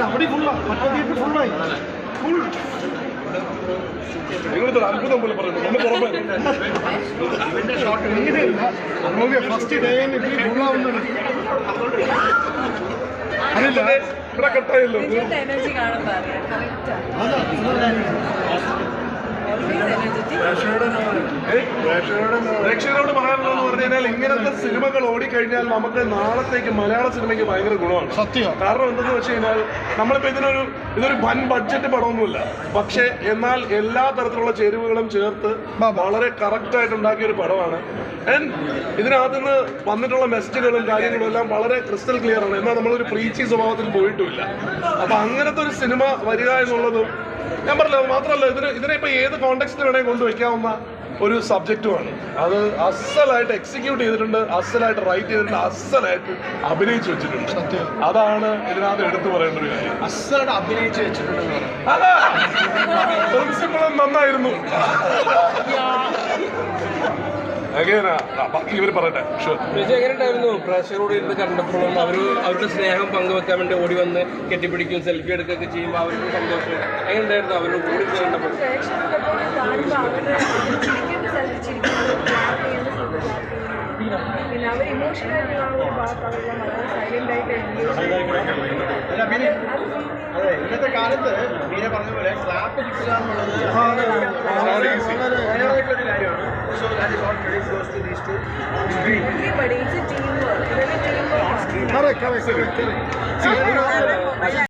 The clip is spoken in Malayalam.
അവിടെ ഫുള്ളായി നിങ്ങളിത് അത്ഭുതം പോലെ പറയുന്നു. ഫസ്റ്റ് ഡേ ഫുള്ളാവുന്നുണ്ട്. അറിയില്ല ഇവിടെ കട്ടായല്ലോ. പ്രേക്ഷകരോട് പറയാനുള്ളതെന്ന് പറഞ്ഞു കഴിഞ്ഞാൽ ഇങ്ങനത്തെ സിനിമകൾ ഓടിക്കഴിഞ്ഞാൽ നമുക്ക് നാളത്തേക്ക് മലയാള സിനിമയ്ക്ക് ഭയങ്കര ഗുണമാണ്. സത്യം. കാരണം എന്തെന്ന് വെച്ച് കഴിഞ്ഞാൽ നമ്മളിപ്പോ ഇതൊരു വൻ ബഡ്ജറ്റ് പടമൊന്നുമില്ല, പക്ഷെ എന്നാൽ എല്ലാ തരത്തിലുള്ള ചേരുവകളും ചേർത്ത് വളരെ കറക്റ്റ് ആയിട്ട് ഉണ്ടാക്കിയ ഒരു പടമാണ്. ഇതിനകത്ത് നിന്ന് വന്നിട്ടുള്ള മെസ്സേജുകളും കാര്യങ്ങളും എല്ലാം വളരെ ക്രിസ്റ്റൽ ക്ലിയർ ആണ്. എന്നാൽ നമ്മളൊരു പ്രീച്ചി സ്വഭാവത്തിൽ പോയിട്ടുമില്ല. അപ്പൊ അങ്ങനത്തെ ഒരു സിനിമ വരിക എന്നുള്ളതും ഞാൻ പറഞ്ഞില്ല. മാത്രമല്ല ഇതിനെ ഇപ്പൊ ഏത് കോണ്ടെക്സ്റ്റിൽ വേണമെങ്കിൽ കൊണ്ടുവയ്ക്കാവുന്ന ഒരു സബ്ജക്റ്റുമാണ്. അത് അസലായിട്ട് എക്സിക്യൂട്ട് ചെയ്തിട്ടുണ്ട്, അസലായിട്ട് റൈറ്റ് ചെയ്തിട്ടുണ്ട്, അസലായിട്ട് അഭിനയിച്ചു വെച്ചിട്ടുണ്ട്. അതാണ് ഇതിനകത്ത് എടുത്തു പറയേണ്ട ഒരു കാര്യം. അസലായിട്ട് അഭിനയിച്ചു വെച്ചിട്ടുണ്ട്. അതാ പ്രിൻസിപ്പളും നന്നായിരുന്നു. ബാക്കി ഇവർ പറയട്ടെ. എങ്ങനെയുണ്ടായിരുന്നു? പ്രേക്ഷകരോട് ഇരുന്ന് കണ്ടപ്പോഴും അവരുടെ സ്നേഹം പങ്കുവെക്കാൻ വേണ്ടി ഓടി വന്ന് കെട്ടിപ്പിടിക്കും, സെൽഫി എടുക്കുകയൊക്കെ ചെയ്യുമ്പോൾ അവർക്ക് സന്തോഷം എങ്ങനെയുണ്ടായിരുന്നു? അവരോട് കൂടി കണ്ടപ്പോൾ പിന്നെ അവർ ഇമോഷണൽ അതെ, ഇന്നത്തെ കാലത്ത് മീര പറഞ്ഞ പോലെ ക്ലാപ്പ് കിട്ടുക എന്നുള്ളത് ഒരു കാര്യമാണ്. So that is not very close to these two. everybody, it's a teamwork. It's a teamwork. Correct.